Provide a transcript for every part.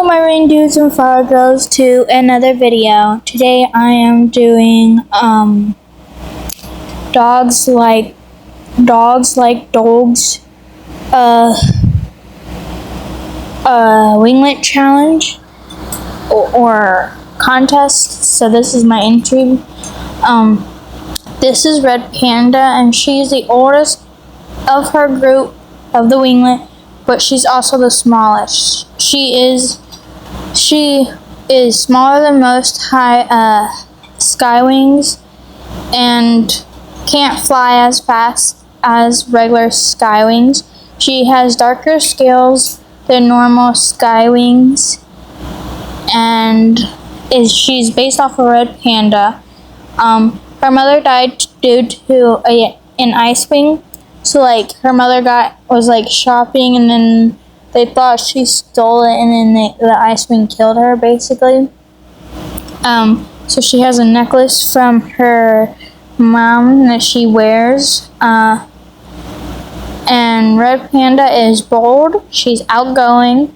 my rain dudes and flower girls to another video. Today I am doing dogs like dogs winglet challenge or contest. So this is my entry. This is Red Panda, and she's the oldest of her group of the winglet, but she's also the smallest. She is smaller than most high sky wings and can't fly as fast as regular sky wings. She has darker scales than normal sky wings, and she's based off of Red Panda. Her mother died due to an ice wing. So her mother was shopping, and then they thought she stole it, and then the ice wing killed her basically. So she has a necklace from her mom that she wears. And Red Panda is bold. She's outgoing.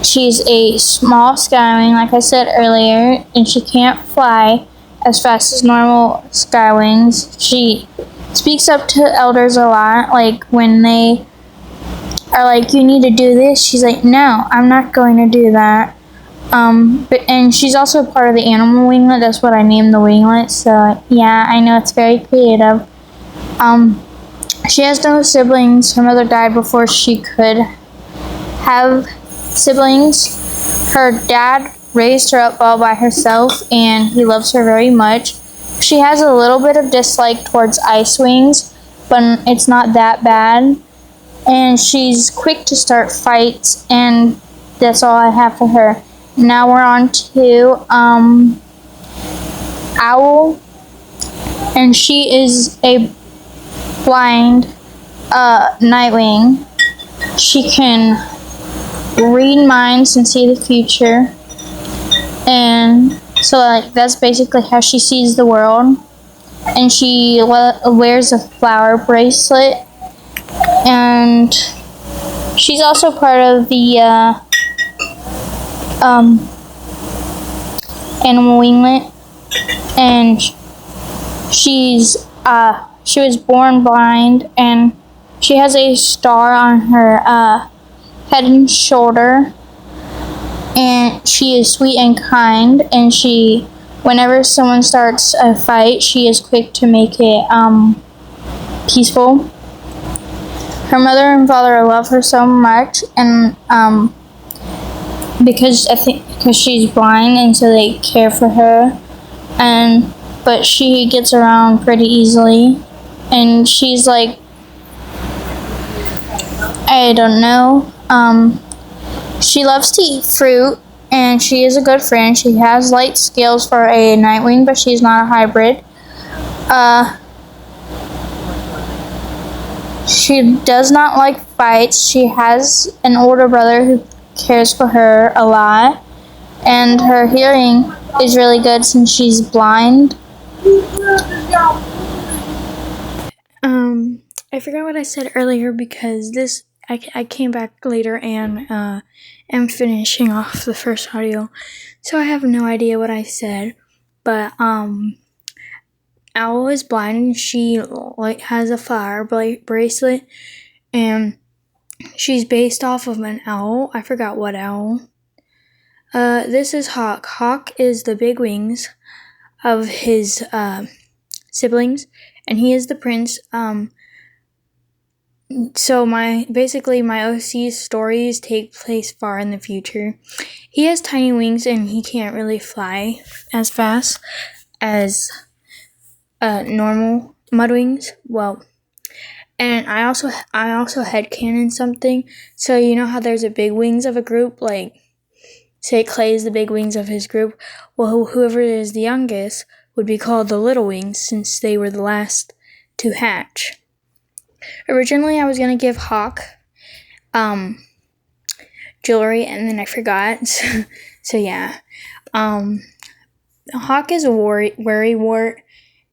She's a small skywing, like I said earlier, and she can't fly as fast as normal skywings. She speaks up to elders a lot, like when they are like, "You need to do this," she's like, "No, I'm not going to do that." And she's also part of the animal winglet. That's what I named the winglet. So yeah, I know it's very creative. She has no siblings. Her mother died before she could have siblings. Her dad raised her up all by herself, and he loves her very much. She has a little bit of dislike towards ice wings, but it's not that bad. And she's quick to start fights, and that's all I have for her. Now we're on to Owl, and she is a blind nightwing. She can read minds and see the future, and so that's basically how she sees the world. And she wears a flower bracelet, and she's also part of the animal winglet. And she was born blind, and she has a star on her head and shoulder. And she is sweet and kind, and whenever someone starts a fight, she is quick to make it peaceful. Her mother and father love her so much, and because she's blind, and so they care for her. But she gets around pretty easily, and she's I don't know. She loves to eat fruit, and she is a good friend. She has light scales for a nightwing, but she's not a hybrid. She does not like fights. She has an older brother who cares for her a lot, and her hearing is really good since she's blind. I forgot what I said earlier because I came back later and am finishing off the first audio, so I have no idea what I said. But Owl is blind, and she has a flower bracelet, and she's based off of an owl. I forgot what owl. This is Hawk. Hawk is the big wings of his siblings, and he is the prince. So my OC stories take place far in the future. He has tiny wings, and he can't really fly as fast as normal mudwings. Well, and I also headcanon something. So you know how there's a big wings of a group, say Clay is the big wings of his group. Well, whoever is the youngest would be called the little wings, since they were the last to hatch. Originally, I was gonna give Hawk jewelry, and then I forgot. So yeah, Hawk is a worrywart,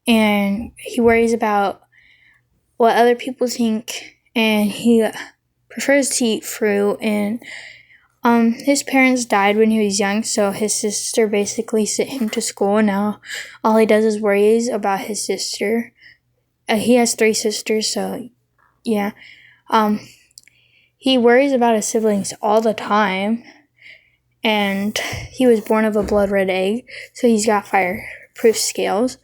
and he worries about what other people think, and he prefers to eat fruit, and His parents died when he was young, so his sister basically sent him to school, and now all he does is worries about his sister. He has 3 sisters, so yeah. He worries about his siblings all the time, and he was born of a blood red egg, so he's got fireproof scales,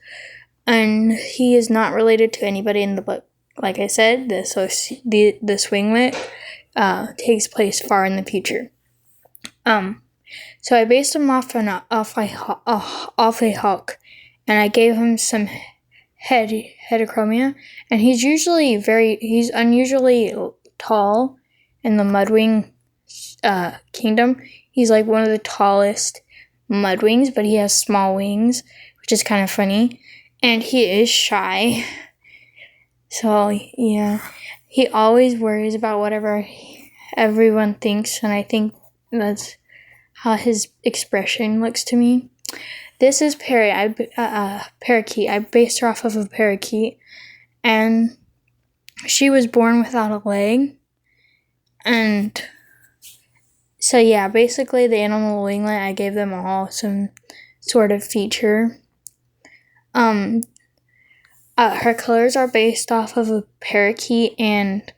and he is not related to anybody in the book. Like I said, this winglet takes place far in the future. So I based him off a hawk, and I gave him some heterochromia, and he's unusually tall in the mudwing kingdom. He's like one of the tallest mudwings, but he has small wings, which is kind of funny, and he is shy. So yeah, he always worries about whatever everyone thinks, and I think that's how his expression looks to me. This is parakeet. I based her off of a parakeet, and she was born without a leg. And so yeah, basically the animal winglet, I gave them all some sort of feature. Her colors are based off of a parakeet, and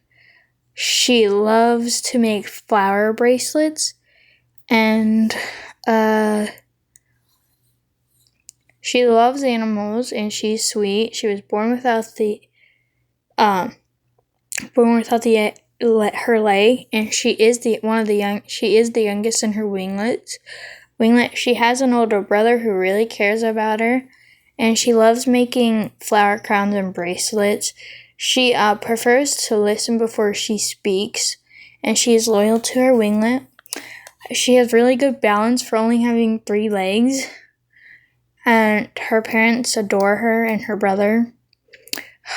she loves to make flower bracelets, and she loves animals, and she's sweet. She was born without her leg, and she is the youngest in her winglet. She has an older brother who really cares about her, and she loves making flower crowns and bracelets. She prefers to listen before she speaks, and she is loyal to her winglet. She has really good balance for only having 3 legs, and her parents adore her and her brother.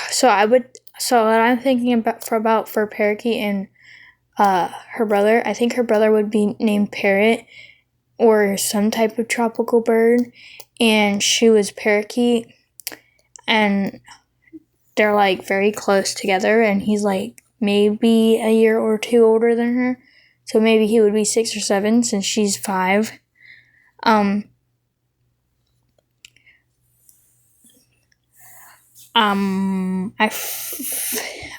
So what I'm thinking about for Parakeet and her brother, I think her brother would be named Parrot or some type of tropical bird, and she was Parakeet, and they're like very close together, and he's like maybe a year or 2 older than her, so maybe he would be 6 or 7 since she's 5.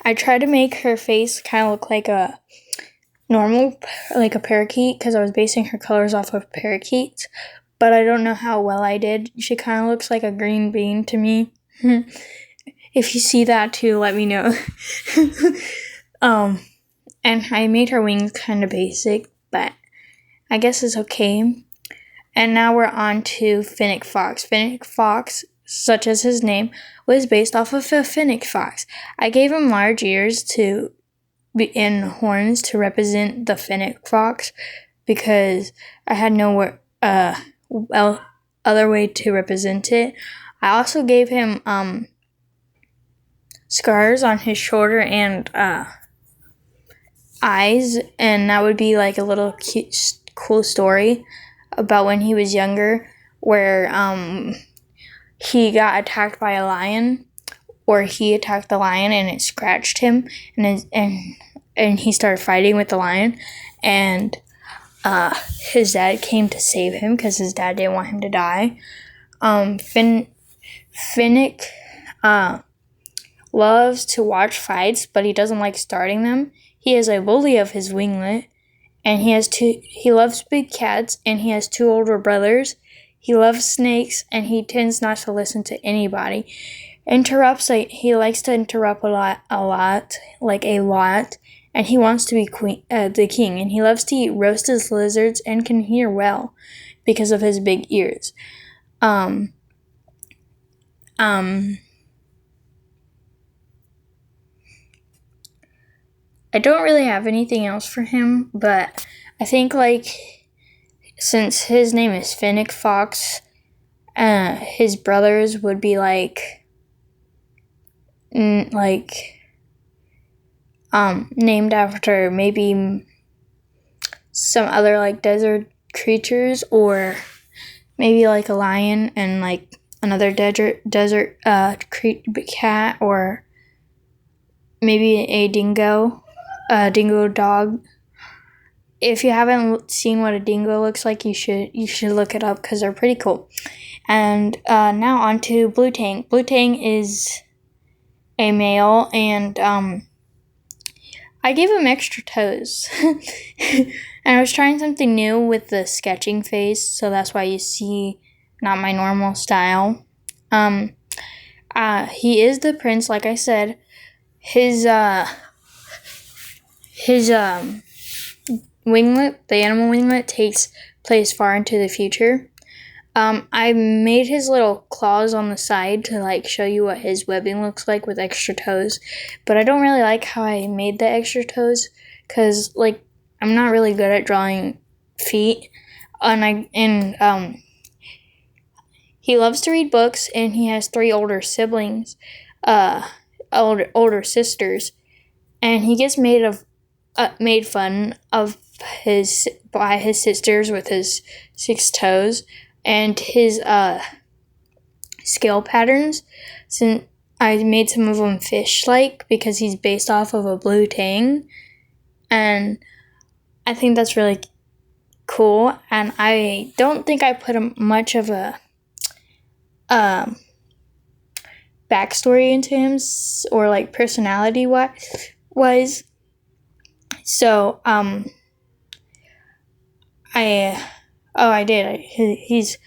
I tried to make her face kind of look like a normal, like a parakeet, because I was basing her colors off of parakeets, but I don't know how well I did. She kind of looks like a green bean to me. If you see that too, let me know. And I made her wings kind of basic, but I guess it's okay. And now we're on to Finnick Fox. Finnick Fox, such as his name, was based off of a Finnick fox. I gave him large ears and horns to represent the Finnick fox because I had no other way to represent it. I also gave him scars on his shoulder and eyes, and that would be like a little cute, cool story about when he was younger, where he got attacked by a lion, or he attacked the lion and it scratched him, and he started fighting with the lion, and his dad came to save him because his dad didn't want him to die. Finnick loves to watch fights, but he doesn't like starting them. He is a bully of his winglet, and he loves big cats, and he has 2 older brothers. He loves snakes, and he tends not to listen to anybody. He likes to interrupt a lot, and he wants to be the king, and he loves to eat roasted lizards and can hear well because of his big ears. I don't really have anything else for him, but I think since his name is Finnick Fox, his brothers would be named after maybe some other desert creatures, or maybe a lion and another desert cat, or maybe a dingo dog. if you haven't seen what a dingo looks like, you should look it up because they're pretty cool. And now on to Blue Tang. Blue Tang is a male, and I gave him extra toes. And I was trying something new with the sketching face, so that's why you see not my normal style. He is the prince, like I said. His winglet, the animal winglet, takes place far into the future. I made his little claws on the side to like show you what his webbing looks like with extra toes, but I don't really like how I made the extra toes because like I'm not really good at drawing feet, and he loves to read books, and he has 3 older siblings, older sisters, and he gets made fun of by his sisters with his 6 toes and his scale patterns. Since I made some of them fish-like because he's based off of a blue tang, and I think that's really cool. And I don't think I put much of a backstory into him or like personality wise. So I did. He's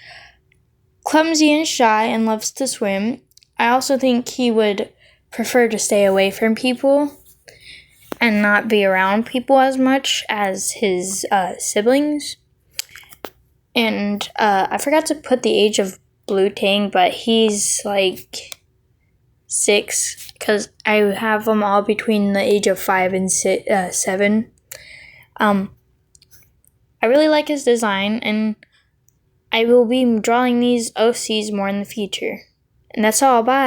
clumsy and shy and loves to swim. I also think he would prefer to stay away from people and not be around people as much as his siblings. And I forgot to put the age of Blue Tang, but he's like 6 because I have them all between the age of 5 and 7. I really like his design, and I will be drawing these OCs more in the future. And that's all. Bye.